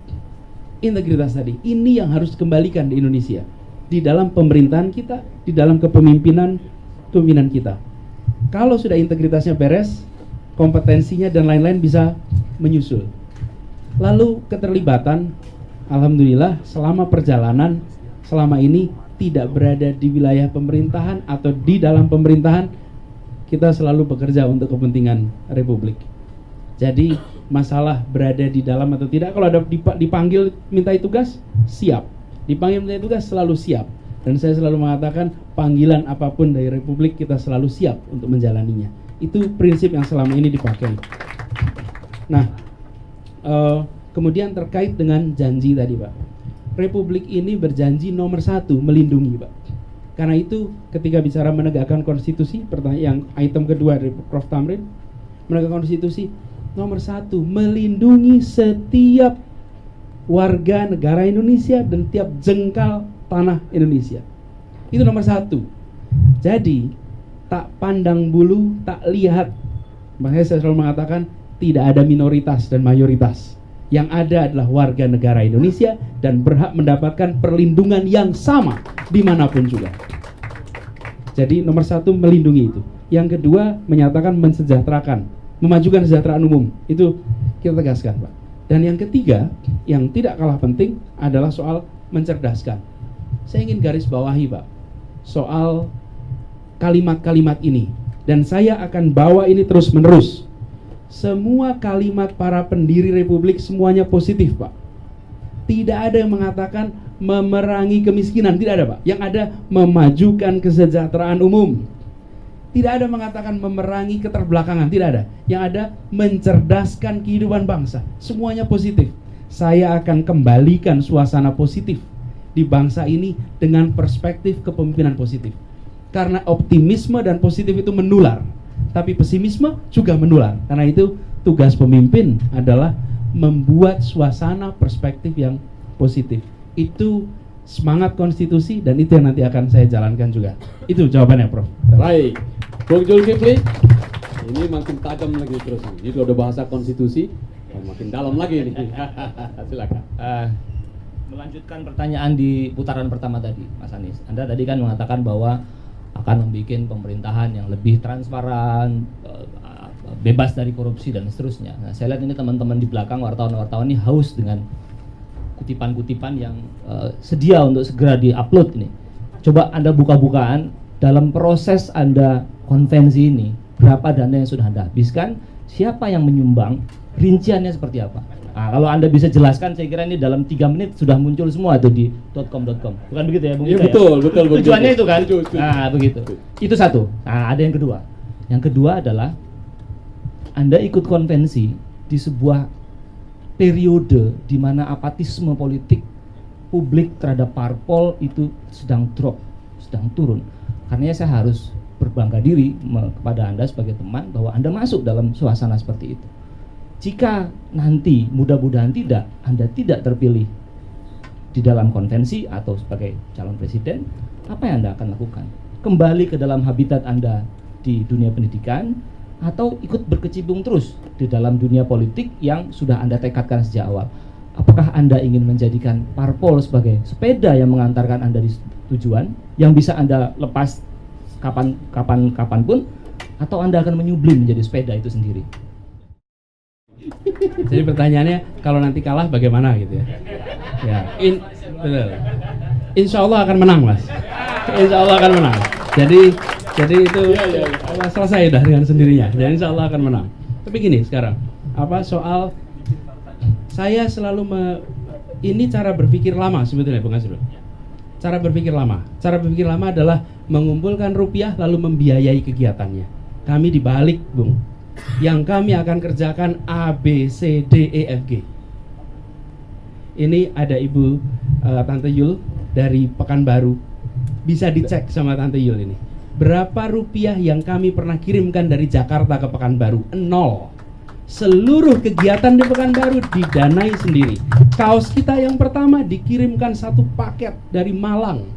Integritas tadi, ini yang harus dikembalikan di Indonesia, di dalam pemerintahan kita, di dalam kepemimpinan kita. Kalau sudah integritasnya beres, kompetensinya dan lain-lain bisa menyusul. Lalu keterlibatan, alhamdulillah selama perjalanan selama ini tidak berada di wilayah pemerintahan atau di dalam pemerintahan, kita selalu bekerja untuk kepentingan Republik. Jadi masalah berada di dalam atau tidak, kalau ada dipanggil minta tugas, siap. Dipanggil minta tugas, selalu siap. Dan saya selalu mengatakan panggilan apapun dari Republik kita selalu siap untuk menjalaninya. Itu prinsip yang selama ini dipakai. Nah, kemudian terkait dengan janji tadi, Pak. Republik ini berjanji nomor 1 melindungi, Pak. Karena itu ketika bicara menegakkan konstitusi, pertanyaan yang item kedua dari Prof. Tamrin, menegakkan konstitusi, nomor 1 melindungi setiap warga negara Indonesia dan tiap jengkal tanah Indonesia. Itu nomor 1. Jadi tak pandang bulu, tak lihat. Makanya saya selalu mengatakan tidak ada minoritas dan mayoritas. Yang ada adalah warga negara Indonesia dan berhak mendapatkan perlindungan yang sama dimanapun juga. Jadi nomor 1 melindungi itu. Yang kedua menyatakan mensejahterakan, memajukan kesejahteraan umum. Itu kita tegaskan, Pak. Dan yang ketiga yang tidak kalah penting adalah soal mencerdaskan. Saya ingin garis bawahi, Pak, soal kalimat-kalimat ini. Dan saya akan bawa ini terus menerus. Semua kalimat para pendiri Republik semuanya positif, Pak. Tidak ada yang mengatakan memerangi kemiskinan, tidak ada, Pak. Yang ada memajukan kesejahteraan umum. Tidak ada mengatakan memerangi keterbelakangan, tidak ada. Yang ada mencerdaskan kehidupan bangsa. Semuanya positif. Saya akan kembalikan suasana positif di bangsa ini dengan perspektif kepemimpinan positif. Karena optimisme dan positif itu menular, tapi pesimisme juga menular. Karena itu tugas pemimpin adalah membuat suasana perspektif yang positif. Itu semangat konstitusi dan itu yang nanti akan saya jalankan juga. Itu jawabannya, Prof. Baik, Bung Zulkifli, ini makin tajam lagi terus. Ini udah bahasa konstitusi, makin dalam lagi nih. Silakan. Melanjutkan pertanyaan di putaran pertama tadi, Mas Anies. Anda tadi kan mengatakan bahwa akan membuat pemerintahan yang lebih transparan, bebas dari korupsi dan seterusnya. Nah, saya lihat ini teman-teman di belakang wartawan-wartawan ini haus dengan kutipan-kutipan yang sedia untuk segera di-upload ini. Coba Anda buka-bukaan dalam proses Anda konvensi ini, berapa dana yang sudah Anda habiskan, siapa yang menyumbang, rinciannya seperti apa. Nah, kalau Anda bisa jelaskan, saya kira ini dalam 3 menit sudah muncul semua itu di .com.com. Bukan begitu ya, Bung? Iya, Ita, betul, ya? betul. Tujuannya itu kan? Setuju. Nah, begitu. Itu satu. Nah, ada yang kedua. Yang kedua adalah Anda ikut konvensi di sebuah periode di mana apatisme politik publik terhadap parpol itu sedang drop, sedang turun. Karena saya harus berbangga diri kepada Anda sebagai teman bahwa Anda masuk dalam suasana seperti itu. Jika nanti mudah-mudahan tidak, Anda tidak terpilih di dalam konvensi atau sebagai calon presiden, apa yang Anda akan lakukan? Kembali ke dalam habitat Anda di dunia pendidikan atau ikut berkecimpung terus di dalam dunia politik yang sudah Anda tekadkan sejak awal? Apakah Anda ingin menjadikan parpol sebagai sepeda yang mengantarkan Anda di tujuan yang bisa Anda lepas kapanpun, atau Anda akan menyublim menjadi sepeda itu sendiri? Jadi pertanyaannya, kalau nanti kalah bagaimana gitu ya? Ya, betul. Insya Allah akan menang, Mas. Insya Allah akan menang. Jadi itu selesai dah dengan sendirinya. Jadi insya Allah akan menang. Tapi gini sekarang, soal saya selalu ini cara berpikir lama sebetulnya, Bung Azrul. Cara berpikir lama adalah mengumpulkan rupiah lalu membiayai kegiatannya. Kami dibalik, Bung. Yang kami akan kerjakan A, B, C, D, E, F, G. Ini ada Ibu Tante Yul dari Pekanbaru. Bisa dicek sama Tante Yul ini. Berapa rupiah yang kami pernah kirimkan dari Jakarta ke Pekanbaru? 0. Seluruh kegiatan di Pekanbaru didanai sendiri. Kaos kita yang pertama dikirimkan 1 paket dari Malang.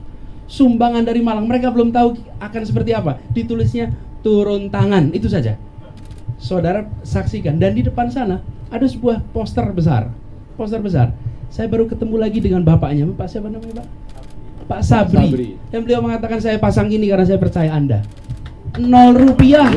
Sumbangan dari Malang. Mereka belum tahu akan seperti apa. Ditulisnya turun tangan, itu saja. Saudara saksikan, dan di depan sana ada sebuah poster besar. Saya baru ketemu lagi dengan bapaknya. Pak siapa namanya, Pak? Pak Sabri. Dan beliau mengatakan, saya pasang ini karena saya percaya Anda. 0 rupiah.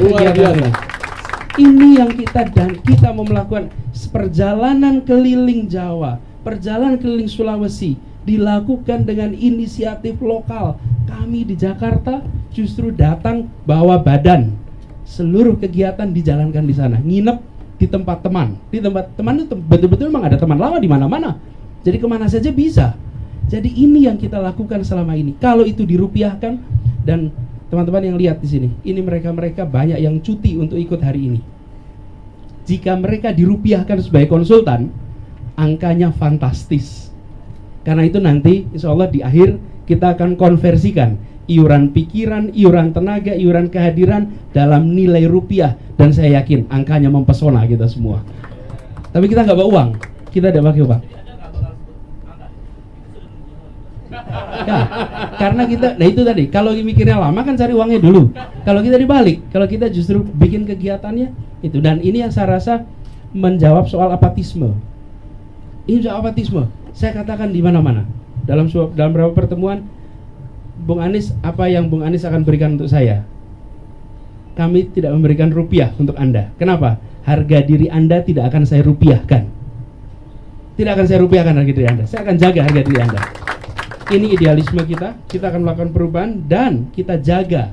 Ini yang kita mau melakukan perjalanan keliling Jawa, perjalanan keliling Sulawesi, dilakukan dengan inisiatif lokal. Kami di Jakarta justru datang bawa badan. Seluruh kegiatan dijalankan di sana, nginep di tempat teman. Di tempat teman itu betul-betul memang ada teman lama di mana-mana. Jadi kemana saja bisa. Jadi ini yang kita lakukan selama ini. Kalau itu dirupiahkan, dan teman-teman yang lihat di sini, ini mereka banyak yang cuti untuk ikut hari ini. Jika mereka dirupiahkan sebagai konsultan, angkanya fantastis. Karena itu nanti insya Allah di akhir kita akan konversikan iuran pikiran, iuran tenaga, iuran kehadiran dalam nilai rupiah, dan saya yakin angkanya mempesona kita semua. Tapi kita nggak bawa uang, kita tidak pakai uang. Ya, karena kita, nah itu tadi, kalau mikirnya lama kan cari uangnya dulu. Kalau kita dibalik, kalau kita justru bikin kegiatannya itu, dan ini yang saya rasa menjawab soal apatisme. Ini soal apatisme. Saya katakan di mana-mana dalam beberapa pertemuan. Bung Anies, apa yang Bung Anies akan berikan untuk saya? Kami tidak memberikan rupiah untuk Anda. Kenapa? Harga diri Anda tidak akan saya rupiahkan. Tidak akan saya rupiahkan harga diri Anda. Saya akan jaga harga diri Anda. Ini idealisme kita. Kita akan melakukan perubahan dan kita jaga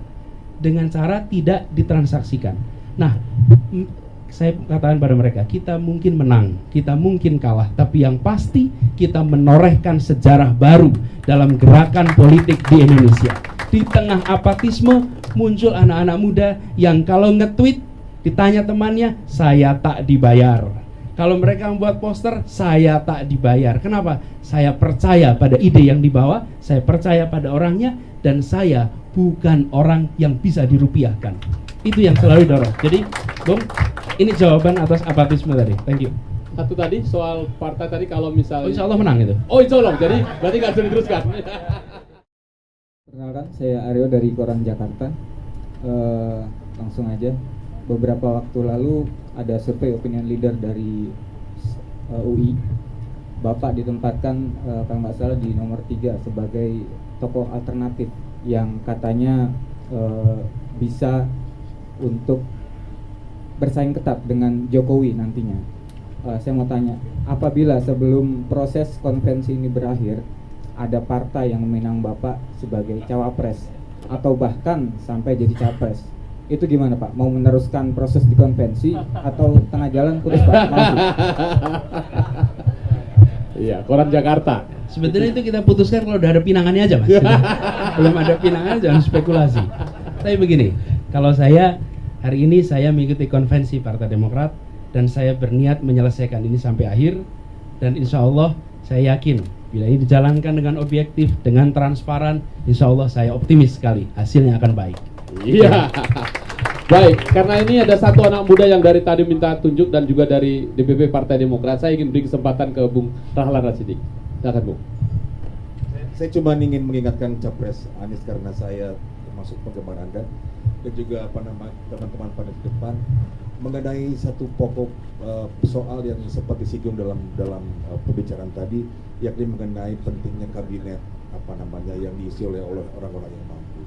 dengan cara tidak ditransaksikan. Nah, saya katakan pada mereka, kita mungkin menang, kita mungkin kalah, tapi yang pasti kita menorehkan sejarah baru dalam gerakan politik di Indonesia. Di tengah apatisme muncul anak-anak muda yang kalau nge-tweet ditanya temannya, saya tak dibayar. Kalau mereka membuat poster, saya tak dibayar. Kenapa? Saya percaya pada ide yang dibawa, saya percaya pada orangnya, dan saya bukan orang yang bisa dirupiahkan. Itu yang selalu dorong. Jadi, Bung, ini jawaban atas apatisme tadi. Thank you. Satu tadi soal partai tadi kalau misalnya Insya Allah menang itu. Oh, insya Allah. Jadi berarti nggak bisa diteruskan. Perkenalkan, saya Aryo dari Koran Jakarta. Langsung aja. Beberapa waktu lalu ada survei opinion leader dari UI. Bapak ditempatkan kalau nggak salah di nomor 3 sebagai tokoh alternatif yang katanya bisa untuk bersaing ketat dengan Jokowi nantinya. Saya mau tanya, apabila sebelum proses konvensi ini berakhir ada partai yang meminang Bapak sebagai cawapres atau bahkan sampai jadi capres, itu gimana Pak? Mau meneruskan proses di konvensi atau tengah jalan putus Pak? Iya, Koran Jakarta. Sebetulnya itu kita putuskan kalau udah ada pinangannya aja, Mas. Belum ada pinangan jangan spekulasi. Tapi begini, kalau saya hari ini saya mengikuti konvensi Partai Demokrat dan saya berniat menyelesaikan ini sampai akhir, dan insya Allah saya yakin bila ini dijalankan dengan objektif, dengan transparan, insya Allah saya optimis sekali hasilnya akan baik. Iya. Baik, karena ini ada satu anak muda yang dari tadi minta tunjuk dan juga dari DPP Partai Demokrat. Saya ingin beri kesempatan ke Bung Rahlan Rasidik. Silakan, Bung. Saya cuma ingin mengingatkan Capres Anies karena saya termasuk penggemar Anda dan juga teman-teman pada di depan mengenai satu pokok soal yang sempat disinggung dalam pembicaraan tadi, yakni mengenai pentingnya kabinet yang diisi oleh orang-orang yang mampu.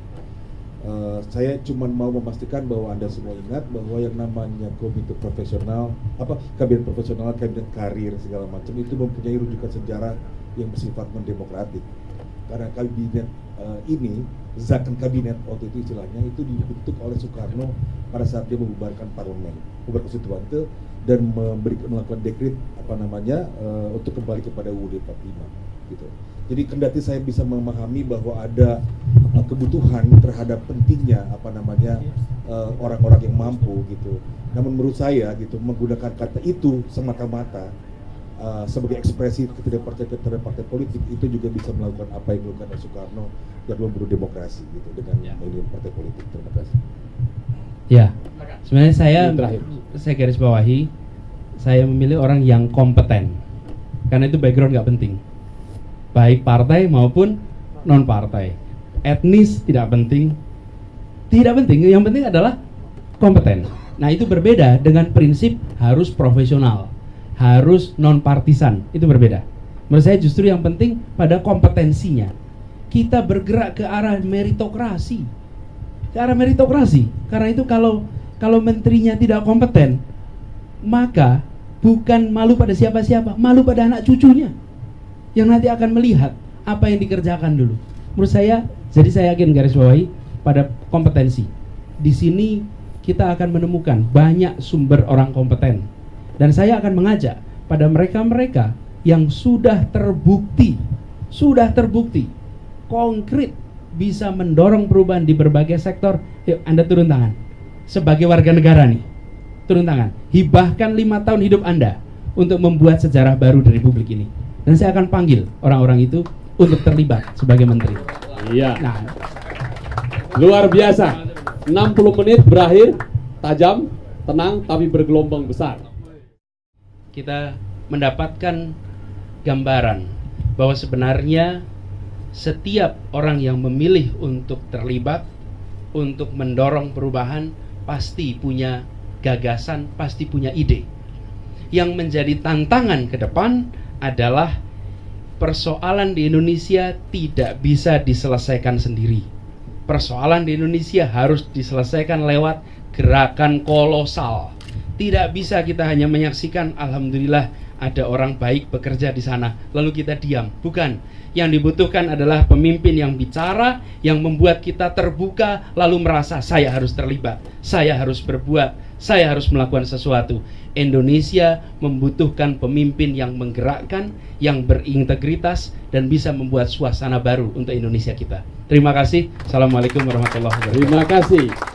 Saya cuma mau memastikan bahwa Anda semua ingat bahwa yang namanya komite profesional, kabinet profesional, kabinet karir segala macam itu mempunyai rujukan sejarah yang bersifat non-demokratik. Karena kabinet ini, zakon kabinet waktu itu istilahnya itu dibentuk oleh Soekarno pada saat dia membubarkan parlemen, membubarkan konstituante dan melakukan dekret untuk kembali kepada UUD 45 gitu. Jadi kendati saya bisa memahami bahwa ada kebutuhan terhadap pentingnya orang-orang yang mampu gitu. Namun menurut saya gitu menggunakan kata itu semata-mata sebagai ekspresi ketidakpercayaan terhadap partai politik itu juga bisa melakukan apa yang dilakukan oleh Soekarno yang membunuh demokrasi gitu dengan memilih partai politik. Terima kasih. Ya, sebenarnya saya garis bawahi, saya memilih orang yang kompeten karena itu background nggak penting. Baik partai maupun non partai, etnis tidak penting, yang penting adalah kompeten. Nah itu berbeda dengan prinsip harus profesional, harus non partisan, itu berbeda. Menurut saya justru yang penting pada kompetensinya. Kita bergerak ke arah meritokrasi, karena itu kalau menterinya tidak kompeten, maka bukan malu pada siapa-siapa, malu pada anak cucunya yang nanti akan melihat apa yang dikerjakan dulu. Menurut saya, jadi saya yakin garis bawahi pada kompetensi. Di sini kita akan menemukan banyak sumber orang kompeten. Dan saya akan mengajak pada mereka-mereka yang sudah terbukti konkret bisa mendorong perubahan di berbagai sektor. Yuk Anda turun tangan. Sebagai warga negara nih, turun tangan. Hibahkan 5 tahun hidup Anda untuk membuat sejarah baru di Republik ini. Dan saya akan panggil orang-orang itu untuk terlibat sebagai menteri. Iya. Nah, Luar biasa. 60 menit berakhir tajam, tenang tapi bergelombang besar. kita mendapatkan gambaran bahwa sebenarnya setiap orang yang memilih untuk terlibat, untuk mendorong perubahan, pasti punya gagasan, pasti punya ide. Yang menjadi tantangan ke depan adalah persoalan di Indonesia tidak bisa diselesaikan sendiri. Persoalan di Indonesia harus diselesaikan lewat gerakan kolosal. Tidak bisa kita hanya menyaksikan, alhamdulillah ada orang baik bekerja di sana, lalu kita diam. Bukan. Yang dibutuhkan adalah pemimpin yang bicara, yang membuat kita terbuka, lalu merasa saya harus terlibat, saya harus berbuat, saya harus melakukan sesuatu. Indonesia membutuhkan pemimpin yang menggerakkan, yang berintegritas, dan bisa membuat suasana baru untuk Indonesia kita. Terima kasih. Assalamualaikum warahmatullahi wabarakatuh. Terima kasih.